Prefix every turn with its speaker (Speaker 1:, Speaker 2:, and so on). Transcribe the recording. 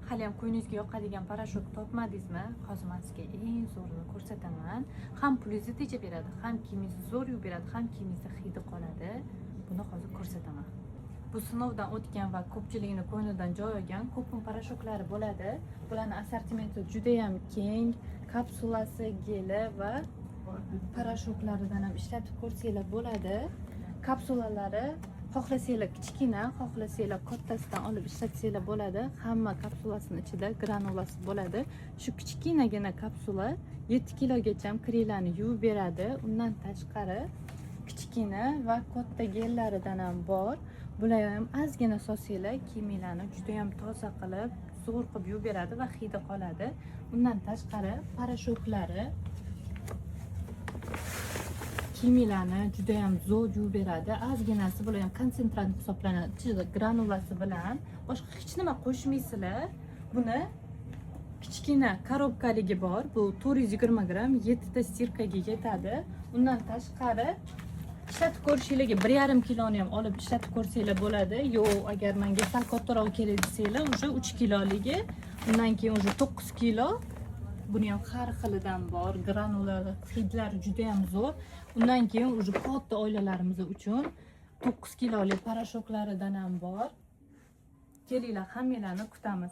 Speaker 1: hali ham qo'yningizga yoqadigan parashok topmadingizmi? Hozir men sizga eng zo'rini ko'rsataman. Ham pulingizni tejab beradi, ham kiyimingizni zo'r yuvib beradi, ham kiyimingizda hidi qoladi. Buni hozir ko'rsataman. Bu sinovdan o'tgan va ko'pchilikning ko'nglidan joy olgan ko'pim parashoklari bo'ladi. Bularning assortimenti juda ham keng, kapsulasi, geli va parashoklaridan ham ishlatib ko'rsanglar bo'ladi. Kapsulalari xohlasanglar kichkina, xohlasanglar kattasidan olib ishlatsanglar bo'ladi. Hamma kapsulasining ichida granulasi bo'ladi. Shu kichkinagina kapsula 7 kilogacha kirlarni yuvib beradi. Undan tashqari kichkina va katta gellaridan ham bor. Bular ham ozgina solsanglar kiyimlarni juda ham toza qilib, zo'r qilib yuvib beradi va hidi qoladi. Undan tashqari parashoklari kiyimlarni juda ham zo'r yuvib beradi. Ozginasi bular ham konsentrat hisoblanadi. Ichida granulasi bilan boshqa hech nima qo'shmaysizlar. Buni kichkina korobkaligi bor. Bu 420 gram 7 ta stirkaga yetadi. Undan tashqari ishlatib ko'rishinglarga 1,5 kiloni ham olib ishlatib ko'rsanglar bo'ladi. Yo'q, agar menga sal kattaroq kerak desanglar, o'sha 3 kiloligi, undan keyin o'sha 9 kilo. Buni ham har xilidan bor. Granulari, hidlari juda ham zo'r. Undan keyin o'sha katta oilalarimiz uchun 9 kilolik parashoklaridan ham bor. Kelinglar, hammalarni kutamiz.